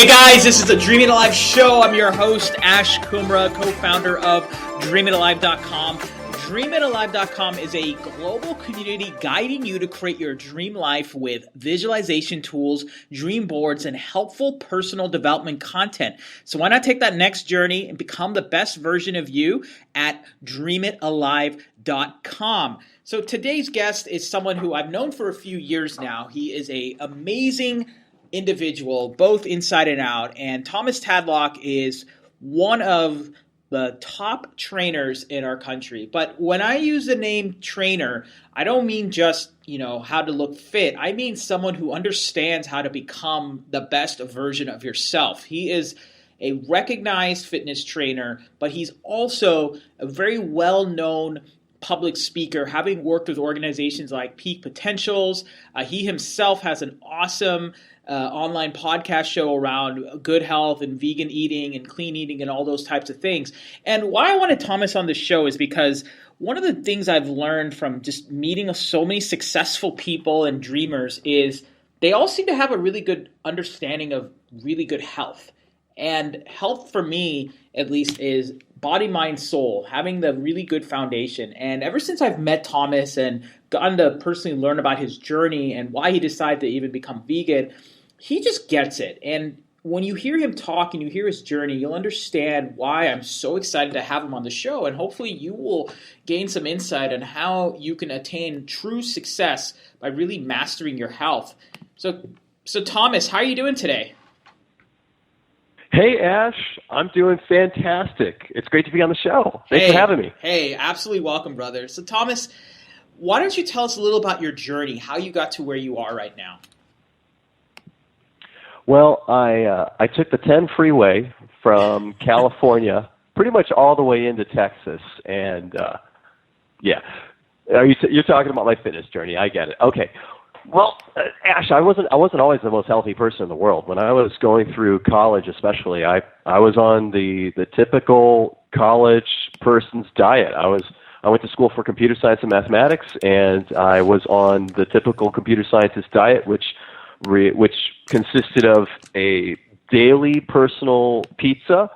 Hey guys, this is the DreamItAlive show. I'm your host, Ash Kumra, co-founder of DreamItAlive.com. DreamItAlive.com is a global community guiding you to create your dream life with visualization tools, dream boards, and helpful personal development content. So why not take that next journey and become the best version of you at DreamItAlive.com. So today's guest is someone who I've known for a few years now. He is an amazing individual, both inside and out. And Thomas Tadlock is one of the top trainers in our country. But when I use the name trainer, I don't mean just, how to look fit. I mean someone who understands how to become the best version of yourself. He is a recognized fitness trainer, but he's also a very well-known public speaker, having worked with organizations like Peak Potentials. He himself has an awesome online podcast show around good health and vegan eating and clean eating and all those types of things. And why I wanted Thomas on the show is because one of the things I've learned from just meeting so many successful people and dreamers is they all seem to have a really good understanding of really good health. And health for me, at least, is body, mind, soul, having the really good foundation. And ever since I've met Thomas and gotten to personally learn about his journey and why he decided to even become vegan, he just gets it. And when you hear him talk and you hear his journey, you'll understand why I'm so excited to have him on the show. And hopefully you will gain some insight on how you can attain true success by really mastering your health. So Thomas, how are you doing today? Hey, Ash. I'm doing fantastic. It's great to be on the show. Thanks for having me. Hey, absolutely welcome, brother. So, Thomas, why don't you tell us a little about your journey, how you got to where you are right now? Well, I took the 10 freeway from California pretty much all the way into Texas. And, you're talking about my fitness journey. I get it. Okay. Well, Ash, I wasn't always the most healthy person in the world. When I was going through college, especially, I was on the typical college person's diet. I went to school for computer science and mathematics, and I was on the typical computer scientist diet, which consisted of a daily personal pizza,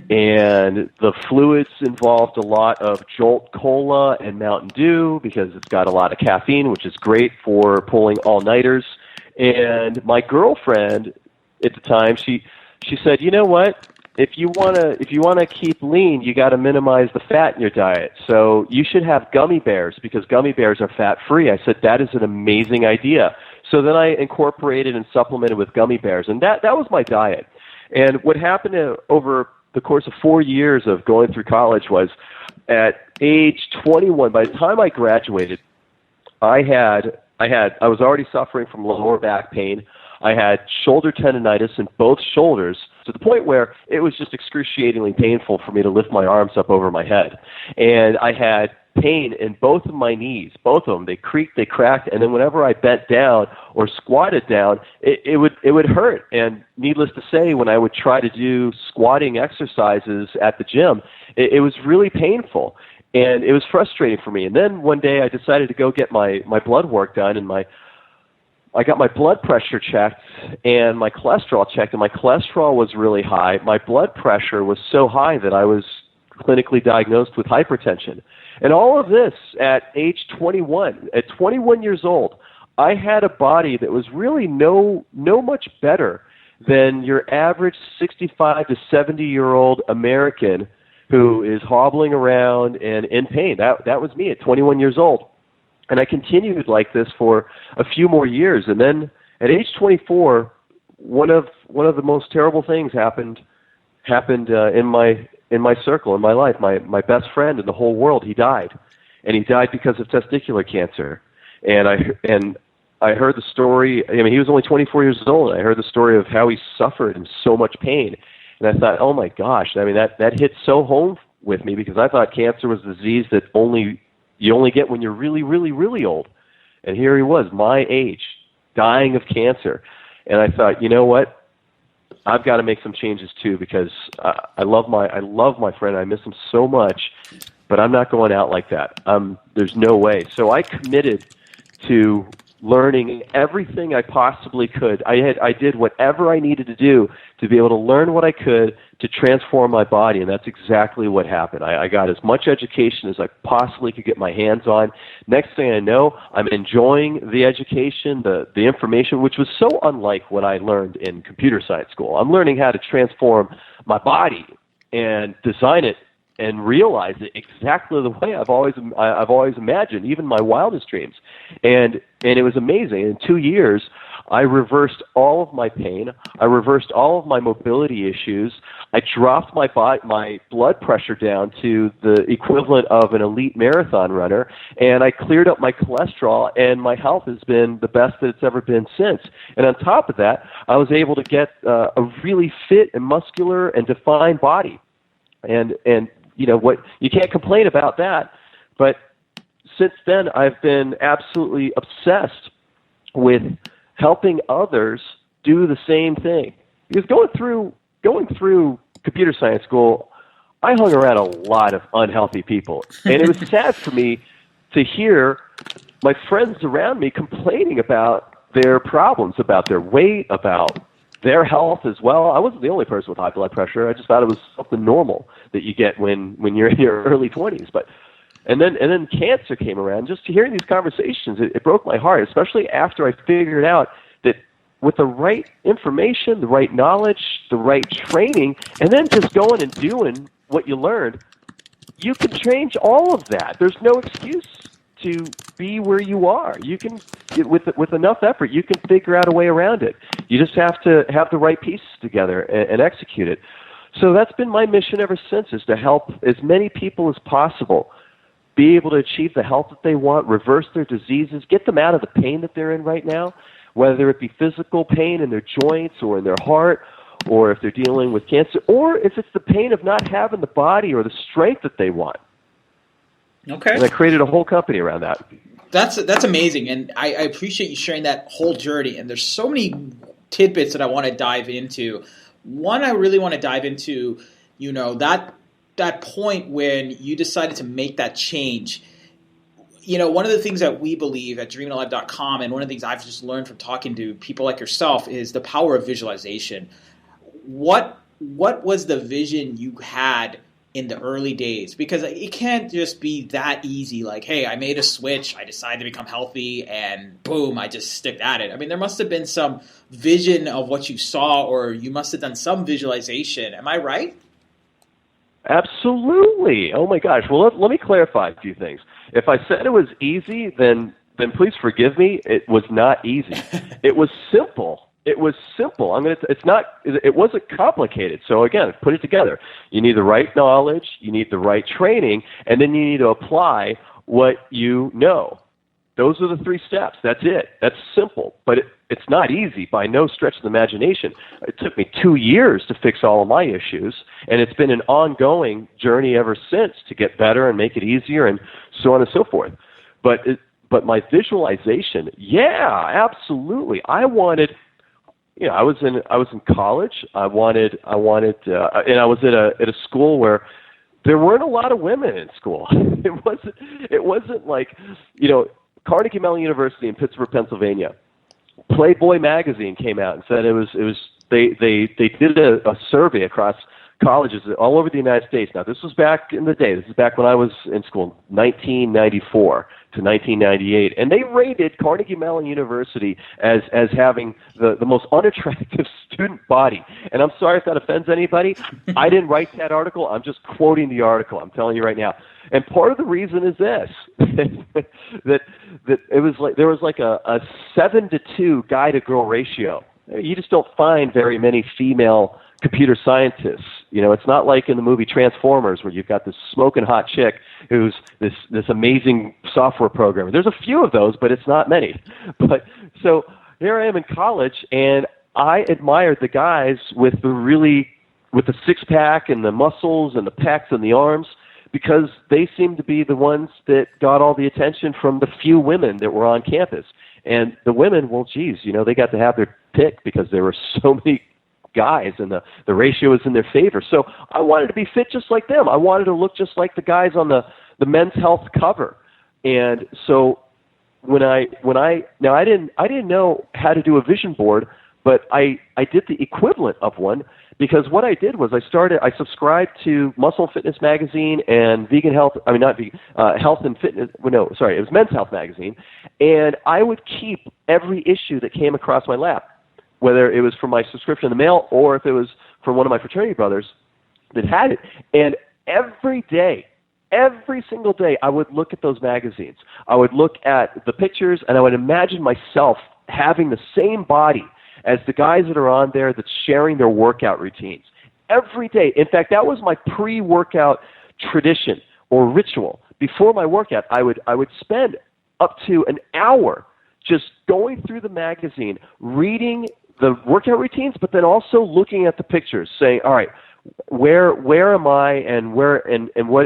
and the fluids involved a lot of Jolt Cola and Mountain Dew because it's got a lot of caffeine, which is great for pulling all-nighters. And my girlfriend at the time, she said, "You know what? If you wanna keep lean, you got to minimize the fat in your diet. So you should have gummy bears because gummy bears are fat-free." I said, "That is an amazing idea." So then I incorporated and supplemented with gummy bears, and that was my diet. And what happened over the course of 4 years of going through college was at age 21, by the time I graduated, I was already suffering from lower back pain. I had shoulder tendonitis in both shoulders to the point where it was just excruciatingly painful for me to lift my arms up over my head. And I had pain in both of my knees, both of them. They creaked, they cracked, and then whenever I bent down or squatted down, it would hurt. And needless to say, when I would try to do squatting exercises at the gym, it was really painful. And it was frustrating for me. And then one day I decided to go get my blood work done, and I got my blood pressure checked and my cholesterol checked, and my cholesterol was really high. My blood pressure was so high that I was clinically diagnosed with hypertension. And all of this at age 21. At 21 years old, I had a body that was really no much better than your average 65 to 70-year-old American who is hobbling around and in pain. That was me at 21 years old. And I continued like this for a few more years. And then at age 24, one of the most terrible things happened in my circle, in my life. My best friend in the whole world, he died. And he died because of testicular cancer. And I heard the story. I mean, he was only 24 years old. I heard the story of how he suffered in so much pain. And I thought, oh my gosh, I mean, that hit so home with me because I thought cancer was a disease that you only get when you're really, really, really old. And here he was, my age, dying of cancer. And I thought, you know what? I've got to make some changes too because I love my friend. I miss him so much, but I'm not going out like that. There's no way. So I committed to learning everything I possibly could. I did whatever I needed to do to be able to learn what I could to transform my body, and that's exactly what happened. I got as much education as I possibly could get my hands on. Next thing I know, I'm enjoying the education, the information, which was so unlike what I learned in computer science school. I'm learning how to transform my body and design it and realize it exactly the way I've always imagined, even my wildest dreams. And it was amazing. In 2 years, I reversed all of my pain. I reversed all of my mobility issues. I dropped my blood pressure down to the equivalent of an elite marathon runner, and I cleared up my cholesterol, and my health has been the best that it's ever been since. And on top of that, I was able to get a really fit and muscular and defined body. And you know what? You can't complain about that. But since then, I've been absolutely obsessed with helping others do the same thing. Because going through computer science school, I hung around a lot of unhealthy people, and it was sad for me to hear my friends around me complaining about their problems, about their weight, about their health as well. I wasn't the only person with high blood pressure. I just thought it was something normal that you get when you're in your early 20s. And then cancer came around. Just hearing these conversations, it broke my heart, especially after I figured out that with the right information, the right knowledge, the right training, and then just going and doing what you learned, you can change all of that. There's no excuse to be where you are. You can, with enough effort, you can figure out a way around it. You just have to have the right pieces together and execute it. So that's been my mission ever since, is to help as many people as possible be able to achieve the health that they want, reverse their diseases, get them out of the pain that they're in right now, whether it be physical pain in their joints or in their heart, or if they're dealing with cancer, or if it's the pain of not having the body or the strength that they want. Okay. And I created a whole company around that. That's amazing, and I appreciate you sharing that whole journey. And there's so many tidbits that I want to dive into. One, I really want to dive into, you know, that point when you decided to make that change. You know, one of the things that we believe at DreamItAlive.com, and one of the things I've just learned from talking to people like yourself, is the power of visualization. What was the vision you had in the early days? Because it can't just be that easy, like, hey, I made a switch, I decided to become healthy, and boom, I just stick at it. I mean, there must have been some vision of what you saw, or you must have done some visualization. Am I right? Absolutely. Oh my gosh. Well, let me clarify a few things. If I said it was easy, then please forgive me. It was not easy. It was simple. It was simple. It wasn't complicated. So again, put it together. You need the right knowledge, you need the right training, and then you need to apply what you know. Those are the 3 steps. That's it. That's simple. But it's not easy by no stretch of the imagination. It took me 2 years to fix all of my issues, and it's been an ongoing journey ever since to get better and make it easier and so on and so forth. But my visualization, yeah, absolutely. I wanted, you know, I was in college. I wanted, and I was at a school where there weren't a lot of women in school. It wasn't like, you know, Carnegie Mellon University in Pittsburgh, Pennsylvania. Playboy magazine came out and said they did a survey across colleges all over the United States. Now, this was back in the day. This is back when I was in school, 1994 to 1998. And they rated Carnegie Mellon University as having the most unattractive student body. And I'm sorry if that offends anybody. I didn't write that article. I'm just quoting the article. I'm telling you right now. And part of the reason is this, that it was like there was like a 7-to-2 guy-to-girl ratio. You just don't find very many female computer scientists. You know, it's not like in the movie Transformers where you've got this smoking hot chick who's this amazing software programmer. There's a few of those, but it's not many. But so here I am in college, and I admired the guys with the six-pack and the muscles and the pecs and the arms, because they seemed to be the ones that got all the attention from the few women that were on campus. And the women, well, geez, you know, they got to have their pick because there were so many guys, and the ratio was in their favor. So I wanted to be fit just like them. I wanted to look just like the guys on the Men's Health cover. And so now I didn't know how to do a vision board, but I did the equivalent of one, because what I did was I subscribed to Muscle Fitness magazine and Vegan Health, Health and Fitness, well, no, sorry, it was Men's Health magazine, and I would keep every issue that came across my lap, whether it was from my subscription in the mail or if it was from one of my fraternity brothers that had it. And every single day, I would look at those magazines. I would look at the pictures, and I would imagine myself having the same body as the guys that are on there that's sharing their workout routines. Every day. In fact, that was my pre-workout tradition or ritual. Before my workout, I would spend up to an hour just going through the magazine, reading the workout routines, but then also looking at the pictures, saying, all right, where am I, and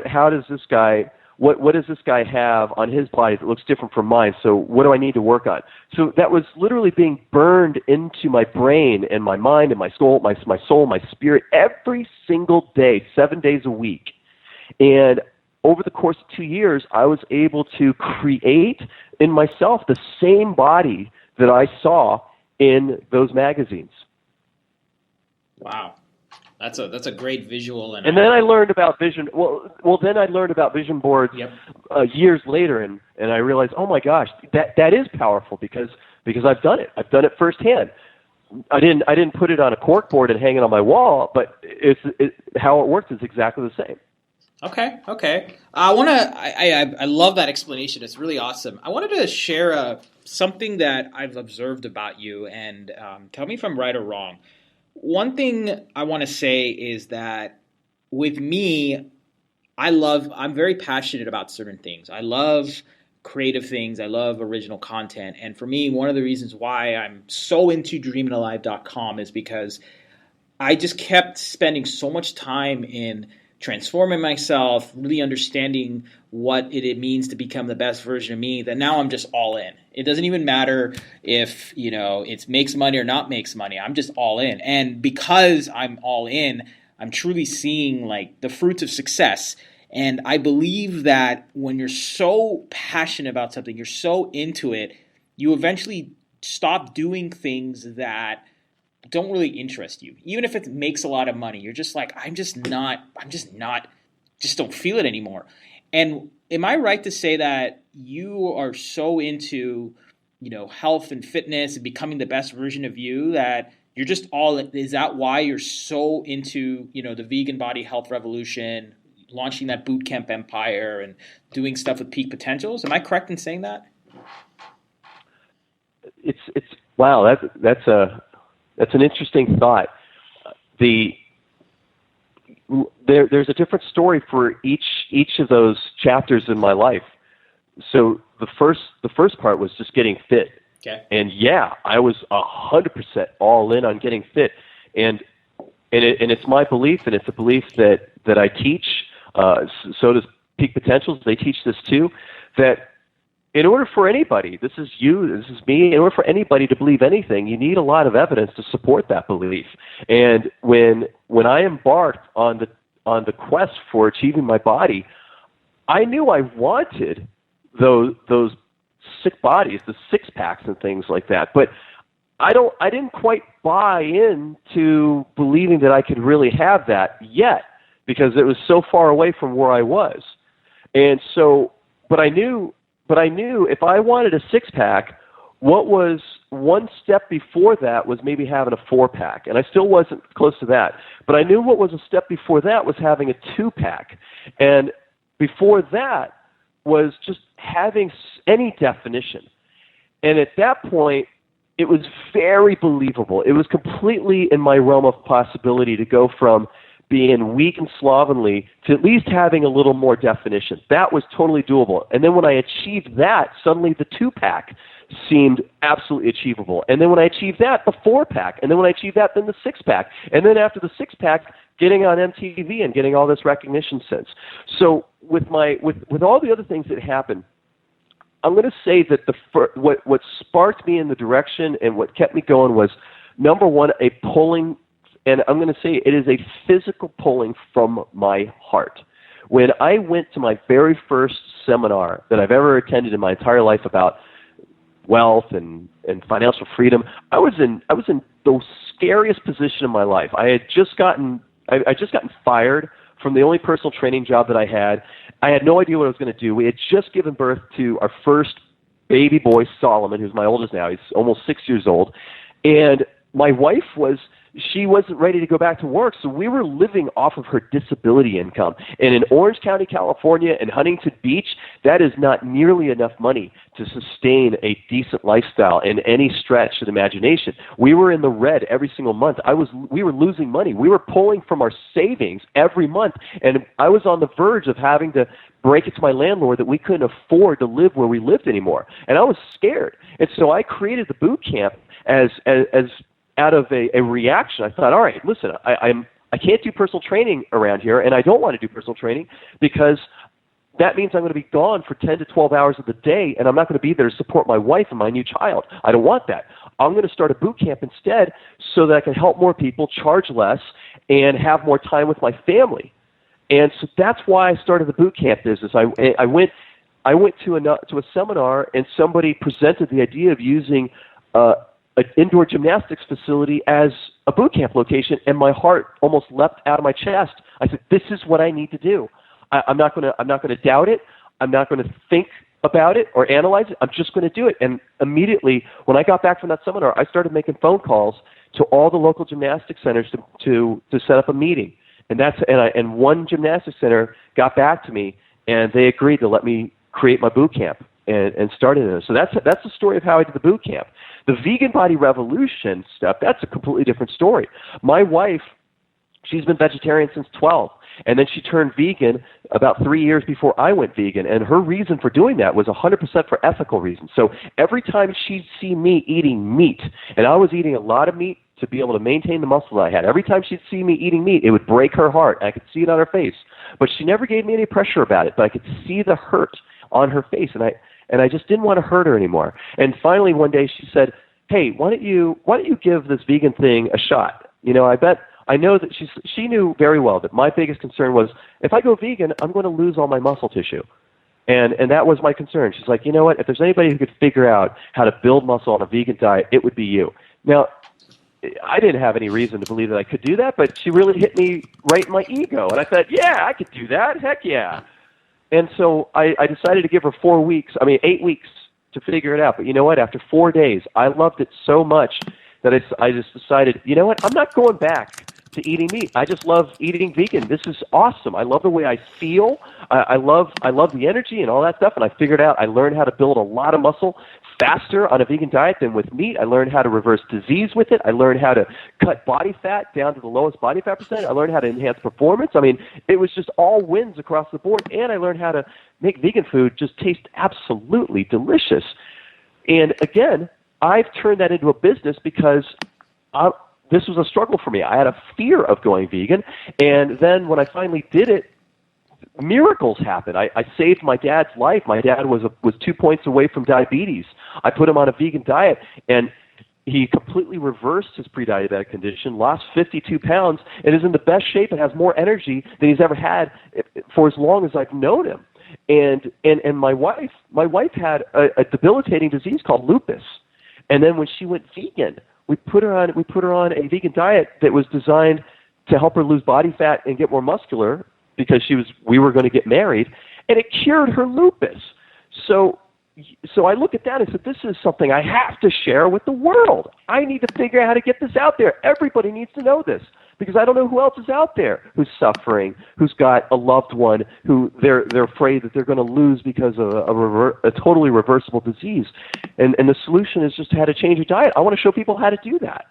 how does this guy, what does this guy have on his body that looks different from mine? So what do I need to work on? So that was literally being burned into my brain and my mind and my soul, my spirit every single day, 7 days a week. And over the course of 2 years, I was able to create in myself the same body that I saw in those magazines. Wow. That's a great visual. And then I learned about vision. Then I learned about vision boards years later, and I realized, oh my gosh, that is powerful because I've done it. I've done it firsthand. I didn't put it on a cork board and hang it on my wall, but how it works is exactly the same. Okay. I love that explanation. It's really awesome. I wanted to share something that I've observed about you, and tell me if I'm right or wrong. One thing I want to say is that with me, I'm very passionate about certain things. I love creative things. I love original content. And for me, one of the reasons why I'm so into DreamItAlive.com is because I just kept spending so much time in transforming myself, really understanding what it means to become the best version of me, that now I'm just all in. It doesn't even matter if, it makes money or not makes money. I'm just all in. And because I'm all in, I'm truly seeing like the fruits of success. And I believe that when you're so passionate about something, you're so into it, you eventually stop doing things that don't really interest you. Even if it makes a lot of money, you're just like, just don't feel it anymore. And am I right to say that you are so into, health and fitness and becoming the best version of you that you're just is that why you're so into, the vegan body health revolution, launching that boot camp empire and doing stuff with peak potentials? Am I correct in saying that? It's wow. That's an interesting thought. There's a different story for each of those chapters in my life. So the first part was just getting fit. Okay. And I was 100% all in on getting fit, and it's my belief, and it's a belief that I teach. So does Peak Potentials. They teach this too. That in order for anybody, this is you, this is me, in order for anybody to believe anything, you need a lot of evidence to support that belief. And when I embarked on the quest for achieving my body, I knew I wanted those sick bodies, the six packs and things like that. But I didn't quite buy into believing that I could really have that yet, because it was so far away from where I was. And so, but I knew if I wanted a six-pack, what was one step before that was maybe having a four-pack. And I still wasn't close to that. But I knew what was a step before that was having a two-pack. And before that was just having any definition. And at that point, it was very believable. It was completely in my realm of possibility to go from being weak and slovenly to at least having a little more definition. That was totally doable. And then when I achieved that, suddenly the two-pack seemed absolutely achievable. And then when I achieved that, the four-pack. And then when I achieved that, then the six-pack. And then after the six-pack, getting on MTV and getting all this recognition since. So with all the other things that happened, I'm going to say that what sparked me in the direction and what kept me going was, number one, a pulling. And I'm going to say it is a physical pulling from my heart. When I went to my very first seminar that I've ever attended in my entire life about wealth and financial freedom. I was in the scariest position in my life. I just gotten fired from the only personal training job that I had. I had no idea what I was going to do. We had just given birth to our first baby boy, Solomon, who's my oldest now. He's almost 6 years old. And my wife wasn't ready to go back to work, so we were living off of her disability income. And in Orange County, California, and Huntington Beach, that is not nearly enough money to sustain a decent lifestyle in any stretch of the imagination. We were in the red every single month. We were losing money. We were pulling from our savings every month, and I was on the verge of having to break it to my landlord that we couldn't afford to live where we lived anymore. And I was scared. And so I created the boot camp as out of a reaction. I thought, all right, listen, I can't do personal training around here, and I don't want to do personal training because that means I'm going to be gone for 10 to 12 hours of the day, and I'm not going to be there to support my wife and my new child. I don't want that. I'm going to start a boot camp instead so that I can help more people, charge less, and have more time with my family. And so that's why I started the boot camp business. I went to a seminar, and somebody presented the idea of using an indoor gymnastics facility as a boot camp location, and my heart almost leapt out of my chest. I said, "This is what I need to do. I'm not going to doubt it. I'm not going to think about it or analyze it. I'm just going to do it." And immediately, when I got back from that seminar, I started making phone calls to all the local gymnastics centers to set up a meeting. And one gymnastics center got back to me, and they agreed to let me create my boot camp and started it. So that's the story of how I did the boot camp. The vegan body revolution stuff, that's a completely different story. My wife, she's been vegetarian since 12, and then she turned vegan about 3 years before I went vegan, and her reason for doing that was 100% for ethical reasons. So every time she'd see me eating meat, and I was eating a lot of meat to be able to maintain the muscle that I had, every time she'd see me eating meat, it would break her heart. I could see it on her face. But she never gave me any pressure about it, but I could see the hurt on her face, and I just didn't want to hurt her anymore. And finally, one day she said, "Hey, why don't you give this vegan thing a shot? You know, I know that she knew very well that my biggest concern was if I go vegan, I'm going to lose all my muscle tissue." And that was my concern. She's like, "You know what? If there's anybody who could figure out how to build muscle on a vegan diet, it would be you." Now, I didn't have any reason to believe that I could do that, but she really hit me right in my ego. And I thought, yeah, I could do that. Heck yeah. And so I decided to give her 8 weeks to figure it out. But you know what? After 4 days, I loved it so much that I just decided, you know what? I'm not going back to eating meat. I just love eating vegan. This is awesome. I love the way I feel. I love the energy and all that stuff. And I learned how to build a lot of muscle faster on a vegan diet than with meat. I learned how to reverse disease with it. I learned how to cut body fat down to the lowest body fat percent. I learned how to enhance performance. I mean, it was just all wins across the board. And I learned how to make vegan food just taste absolutely delicious. And again, I've turned that into a business because this was a struggle for me. I had a fear of going vegan. And then when I finally did it, miracles happened. I saved my dad's life. My dad was 2 points away from diabetes. I put him on a vegan diet, and he completely reversed his pre-diabetic condition, lost 52 pounds, and is in the best shape and has more energy than he's ever had for as long as I've known him. And my wife had a debilitating disease called lupus. And then when she went vegan, we put her on a vegan diet that was designed to help her lose body fat and get more muscular, because we were going to get married, and it cured her lupus. So I look at that and said, this is something I have to share with the world. I need to figure out how to get this out there. Everybody needs to know this, because I don't know who else is out there who's suffering, who's got a loved one who they're afraid that they're going to lose because of a totally reversible disease. And the solution is just how to change your diet. I want to show people how to do that.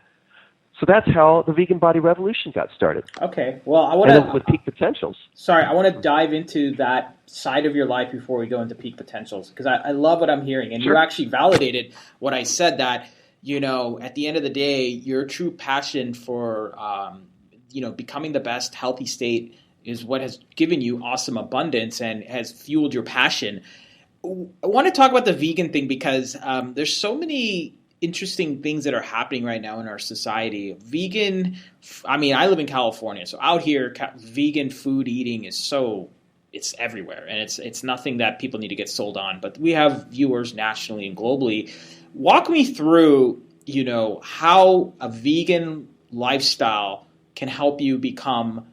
So that's how the vegan body revolution got started. Okay. Well, I want to, with peak potentials. Sorry, I want to dive into that side of your life before we go into peak potentials, because I love what I'm hearing, and Sure. You actually validated what I said, that at the end of the day, your true passion for becoming the best healthy state is what has given you awesome abundance and has fueled your passion. I want to talk about the vegan thing because there's so many interesting things that are happening right now in our society. I live in California, so out here, vegan food eating is so it's everywhere, and it's nothing that people need to get sold on. But we have viewers nationally and globally. Walk me through, how a vegan lifestyle can help you become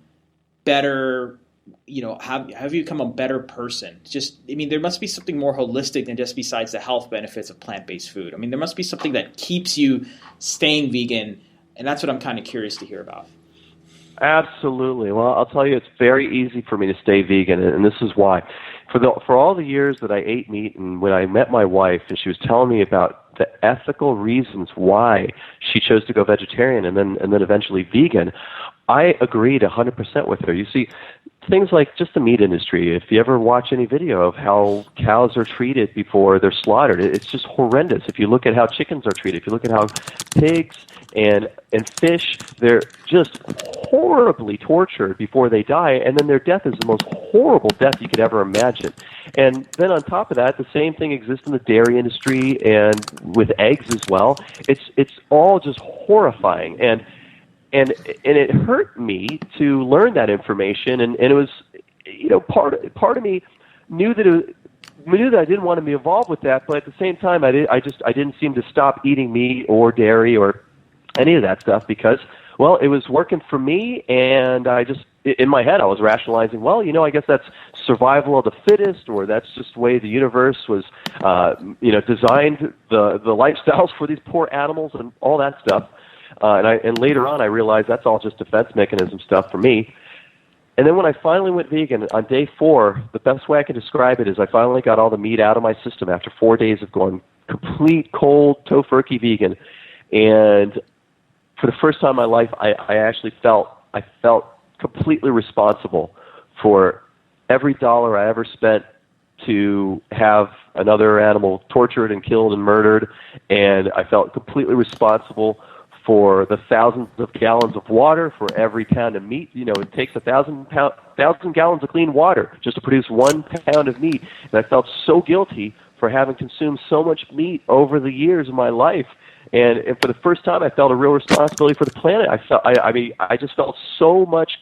better. Have you become a better person? There must be something more holistic than just besides the health benefits of plant-based food. There must be something that keeps you staying vegan, and that's what I'm kind of curious to hear about. Absolutely. Well, I'll tell you, it's very easy for me to stay vegan, and this is why. For all the years that I ate meat, and when I met my wife, and she was telling me about the ethical reasons why she chose to go vegetarian and then eventually vegan, I agreed 100% with her. You see, things like just the meat industry, if you ever watch any video of how cows are treated before they're slaughtered, it's just horrendous. If you look at how chickens are treated, if you look at how pigs and fish, they're just horribly tortured before they die, and then their death is the most horrible death you could ever imagine. And then on top of that, the same thing exists in the dairy industry and with eggs as well. It's all just horrifying, and it hurt me to learn that information, and it was, part of me knew that I didn't want to be involved with that, but at the same time, I didn't seem to stop eating meat or dairy or any of that stuff because, well, it was working for me, and in my head, I was rationalizing, well, I guess that's survival of the fittest, or that's just the way the universe was, designed the lifestyles for these poor animals and all that stuff. And later on, I realized that's all just defense mechanism stuff for me. And then when I finally went vegan, on day 4, the best way I can describe it is I finally got all the meat out of my system after 4 days of going complete cold tofurkey vegan. And for the first time in my life, I actually felt completely responsible for every dollar I ever spent to have another animal tortured and killed and murdered. And I felt completely responsible for the thousands of gallons of water for every pound of meat. It takes 1,000 gallons of clean water just to produce 1 pound of meat. And I felt so guilty for having consumed so much meat over the years of my life. And for the first time, I felt a real responsibility for the planet. I just felt so much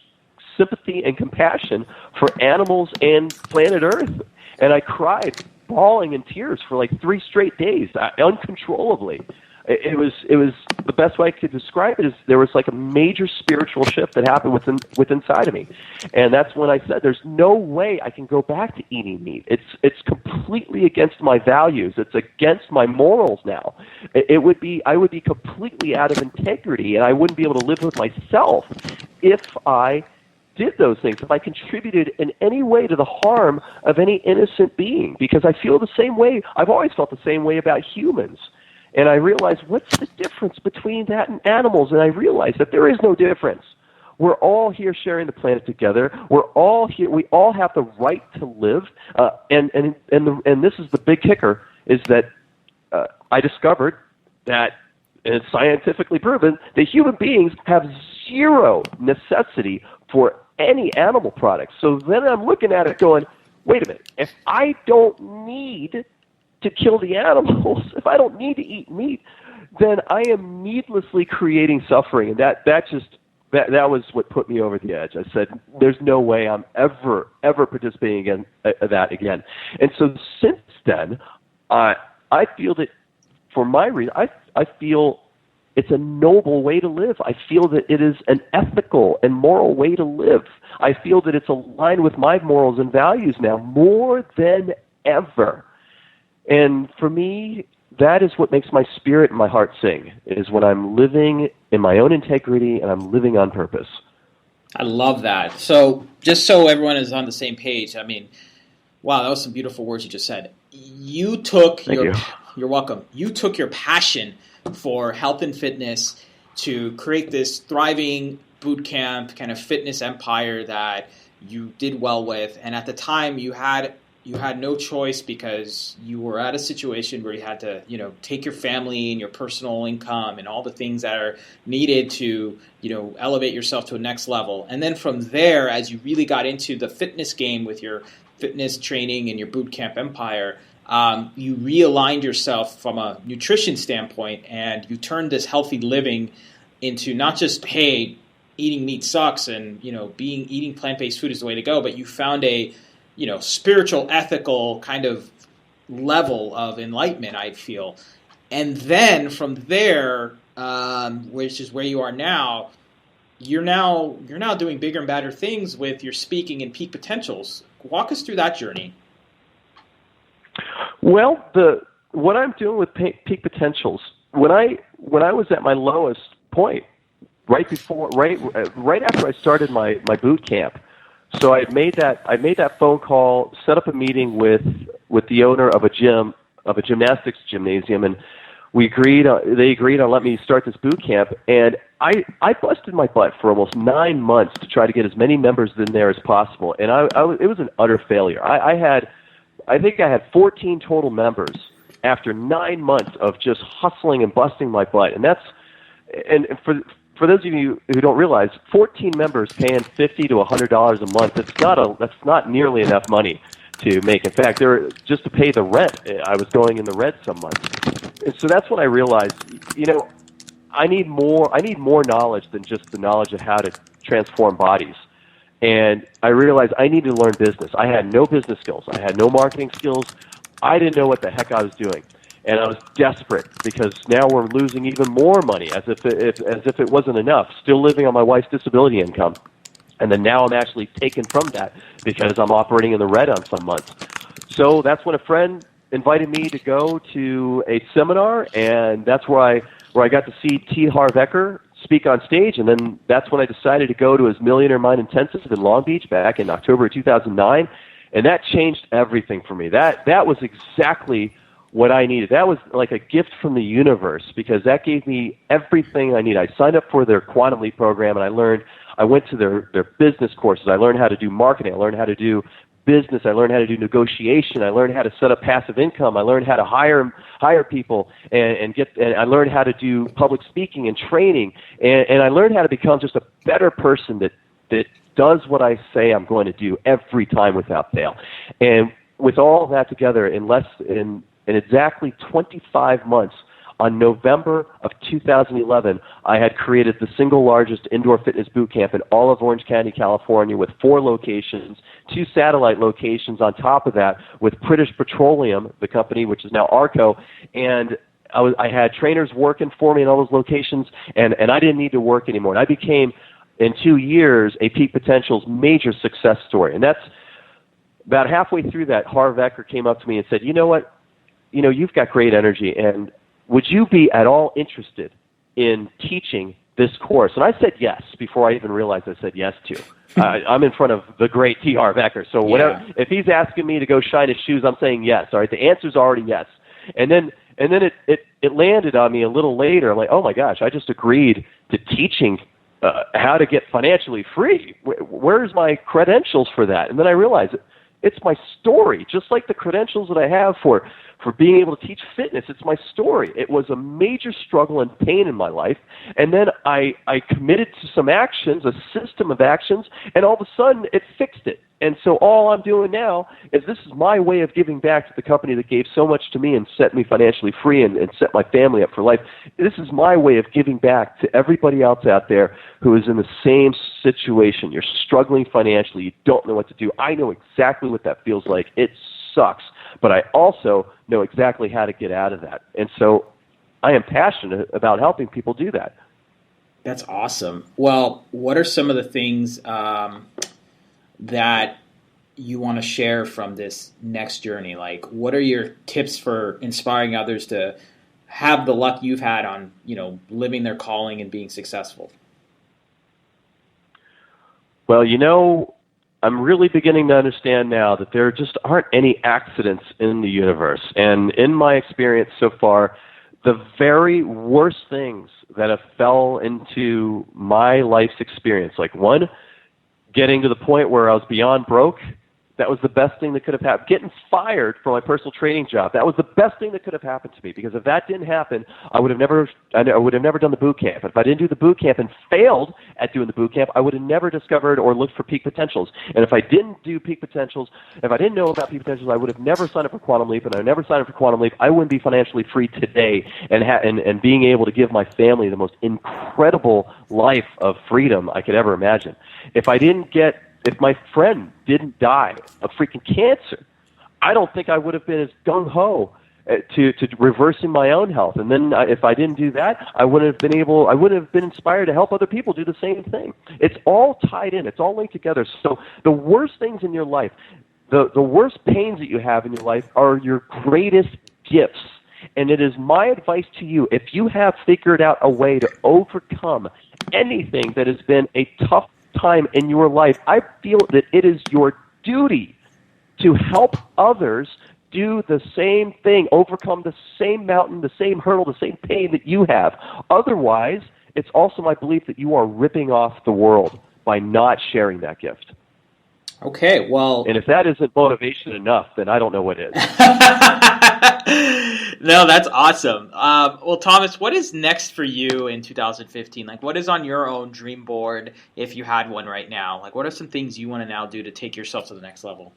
sympathy and compassion for animals and planet Earth. And I cried, bawling in tears for like 3 straight days, uncontrollably. It was the best way I could describe it is there was like a major spiritual shift that happened within inside of me, and that's when I said there's no way I can go back to eating meat. It's completely against my values. It's against my morals now. I would be completely out of integrity, and I wouldn't be able to live with myself if I did those things, if I contributed in any way to the harm of any innocent being, because I feel the same way. I've always felt the same way about humans. And I realized, what's the difference between that and animals? And I realized that there is no difference. We're all here sharing the planet together. We're all here. We all have the right to live. And this is the big kicker, is that I discovered that, and it's scientifically proven, that human beings have zero necessity for any animal products. So then I'm looking at it going, wait a minute, if I don't need to kill the animals, if I don't need to eat meat, then I am needlessly creating suffering. And that was what put me over the edge. I said, there's no way I'm ever participating in that again. And so since then, I feel that for my reason, I feel it's a noble way to live. I feel that it is an ethical and moral way to live. I feel that it's aligned with my morals and values now more than ever. And for me, that is what makes my spirit and my heart sing, is when I'm living in my own integrity and I'm living on purpose. I love that. So just so everyone is on the same page, wow, that was some beautiful words you just said. You're welcome. You took your passion for health and fitness to create this thriving boot camp kind of fitness empire that you did well with. And at the time you had no choice because you were at a situation where you had to, take your family and your personal income and all the things that are needed to, elevate yourself to a next level. And then from there, as you really got into the fitness game with your fitness training and your boot camp empire, you realigned yourself from a nutrition standpoint, and you turned this healthy living into not just, hey, eating meat sucks and, eating plant-based food is the way to go, but you found a spiritual, ethical kind of level of enlightenment, I feel. And then from there, which is where you are now, you're now doing bigger and better things with your speaking and peak potentials. Walk us through that journey. Well, what I'm doing with peak potentials, when I was at my lowest point, right after I started my boot camp. So I made that phone call, set up a meeting with the owner of a gymnastics gymnasium, and they agreed on letting me start this boot camp. And I busted my butt for almost 9 months to try to get as many members in there as possible, and it was an utter failure. I think I had 14 total members after 9 months of just hustling and busting my butt, and for those of you who don't realize, 14 members paying $50 to $100 a month, that's not nearly enough money to make. In fact, just to pay the rent, I was going in the red some months. And so that's when I realized, I need more knowledge than just the knowledge of how to transform bodies. And I realized I need to learn business. I had no business skills. I had no marketing skills. I didn't know what the heck I was doing. And I was desperate because now we're losing even more money, as if it wasn't enough. Still living on my wife's disability income, and then now I'm actually taken from that because I'm operating in the red on some months. So that's when a friend invited me to go to a seminar, and that's where I got to see T. Harv Eker speak on stage, and then that's when I decided to go to his Millionaire Mind Intensive in Long Beach back in October of 2009, and that changed everything for me. That was exactly what I needed. That was like a gift from the universe because that gave me everything I need. I signed up for their Quantum Leap program, and I went to their business courses. I learned how to do marketing. I learned how to do business. I learned how to do negotiation. I learned how to set up passive income. I learned how to hire people and I learned how to do public speaking and training. And I learned how to become just a better person that does what I say I'm going to do every time without fail. And with all of that together in exactly 25 months, on November of 2011, I had created the single largest indoor fitness boot camp in all of Orange County, California, with 4 locations, 2 satellite locations on top of that, with British Petroleum, the company, which is now Arco, and I had trainers working for me in all those locations, and I didn't need to work anymore. And I became, in 2 years, a Peak Potential's major success story. And that's about halfway through that, Harv Eker came up to me and said, you know what? You've got great energy, and would you be at all interested in teaching this course? And I said yes before I even realized I said yes to. I'm in front of the great T. Harv Eker, so whatever. If he's asking me to go shine his shoes, I'm saying yes. All right, the answer's already yes. And then it landed on me a little later. I'm like, oh my gosh, I just agreed to teaching how to get financially free. Where's my credentials for that? And then I realized it's my story, just like the credentials that I have for being able to teach fitness. It's my story. It was a major struggle and pain in my life, and then I committed to some actions, a system of actions, and all of a sudden it fixed it. And so all I'm doing now is this is my way of giving back to the company that gave so much to me and set me financially free and set my family up for life. This is my way of giving back to everybody else out there who is in the same situation. You're struggling financially. You don't know what to do. I know exactly what that feels like. It sucks. But I also know exactly how to get out of that. And so I am passionate about helping people do that. That's awesome. Well, what are some of the things that you want to share from this next journey? Like, what are your tips for inspiring others to have the luck you've had on, living their calling and being successful? Well, I'm really beginning to understand now that there just aren't any accidents in the universe. And in my experience so far, the very worst things that have fell into my life's experience, like one, getting to the point where I was beyond broke, that was the best thing that could have happened. Getting fired from my personal training job, that was the best thing that could have happened to me, because if that didn't happen, I would have never done the boot camp. If I didn't do the boot camp and failed at doing the boot camp, I would have never discovered or looked for Peak Potentials. And if I didn't do Peak Potentials, if I didn't know about Peak Potentials, I would have never signed up for Quantum Leap, and I never signed up for Quantum Leap. I wouldn't be financially free today and being able to give my family the most incredible life of freedom I could ever imagine. If I didn't get if my friend didn't die of freaking cancer, I don't think I would have been as gung-ho to reversing my own health. And then if I didn't do that, I wouldn't have been inspired to help other people do the same thing. It's all tied in. It's all linked together. So the worst things in your life, the worst pains that you have in your life are your greatest gifts. And it is my advice to you, if you have figured out a way to overcome anything that has been a tough time in your life, I feel that it is your duty to help others do the same thing, overcome the same mountain, the same hurdle, the same pain that you have. Otherwise, it's also my belief that you are ripping off the world by not sharing that gift. Okay, well... And if that isn't motivation enough, then I don't know what is. No, that's awesome. Well, Thomas, what is next for you in 2015? Like, what is on your own dream board if you had one right now? Like, what are some things you want to now do to take yourself to the next level?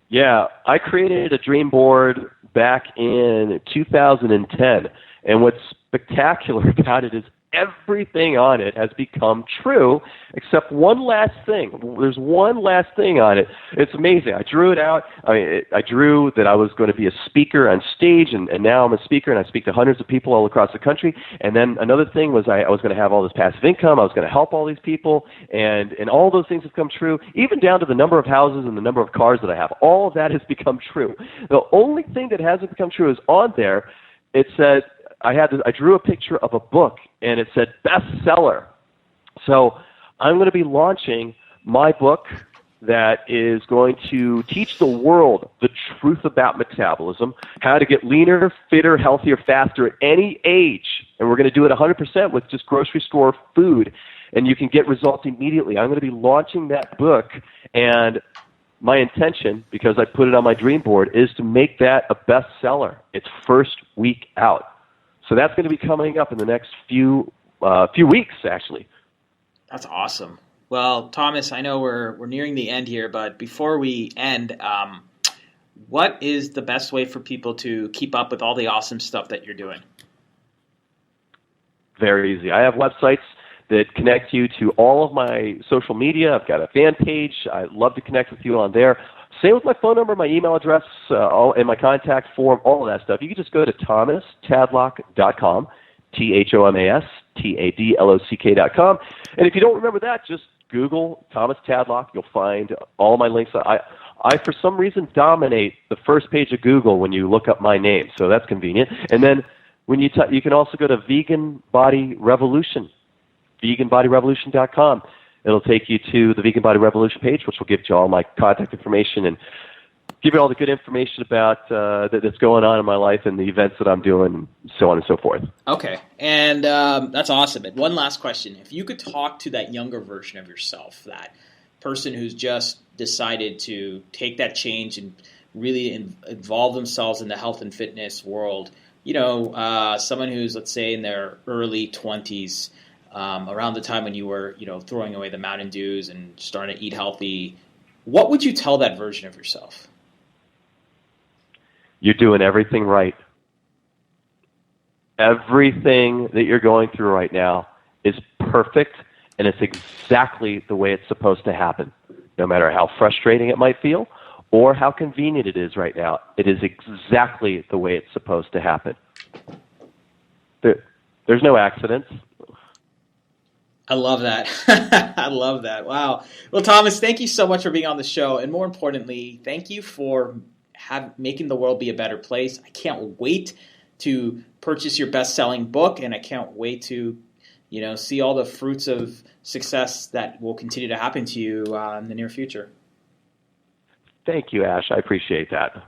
Yeah, I created a dream board back in 2010, and what's spectacular about it is everything on it has become true except one last thing. There's one last thing on it. It's amazing. I drew it out. I drew that I was going to be a speaker on stage, and now I'm a speaker, and I speak to hundreds of people all across the country. And then another thing was I was going to have all this passive income. I was going to help all these people, and all those things have come true, even down to the number of houses and the number of cars that I have. All of that has become true. The only thing that hasn't become true is on there. It said, I drew a picture of a book, and it said bestseller. So I'm going to be launching my book that is going to teach the world the truth about metabolism, how to get leaner, fitter, healthier, faster at any age. And we're going to do it 100% with just grocery store food, and you can get results immediately. I'm going to be launching that book, and my intention, because I put it on my dream board, is to make that a bestseller. It's first week out. So that's going to be coming up in the next few weeks, actually. That's awesome. Well, Thomas, I know we're nearing the end here, but before we end, what is the best way for people to keep up with all the awesome stuff that you're doing? Very easy. I have websites that connect you to all of my social media. I've got a fan page. I'd love to connect with you on there. Same with my phone number, my email address, and my contact form, all of that stuff. You can just go to ThomasTadlock.com, ThomasTadlock.com. And if you don't remember that, just Google Thomas Tadlock. You'll find all my links. I for some reason, dominate the first page of Google when you look up my name, so that's convenient. And then when you can also go to Vegan Body Revolution, veganbodyrevolution.com. It'll take you to the Vegan Body Revolution page, which will give you all my contact information and give you all the good information about that's going on in my life and the events that I'm doing, and so on and so forth. Okay, and that's awesome. And one last question. If you could talk to that younger version of yourself, that person who's just decided to take that change and really involve themselves in the health and fitness world, someone who's, let's say, in their early 20s, around the time when you were, throwing away the Mountain Dews and starting to eat healthy, what would you tell that version of yourself? You're doing everything right. Everything that you're going through right now is perfect, and it's exactly the way it's supposed to happen. No matter how frustrating it might feel or how convenient it is right now, it is exactly the way it's supposed to happen. There's no accidents. I love that. I love that. Wow. Well, Thomas, thank you so much for being on the show. And more importantly, thank you for making the world be a better place. I can't wait to purchase your best-selling book, and I can't wait to, see all the fruits of success that will continue to happen to you in the near future. Thank you, Ash. I appreciate that.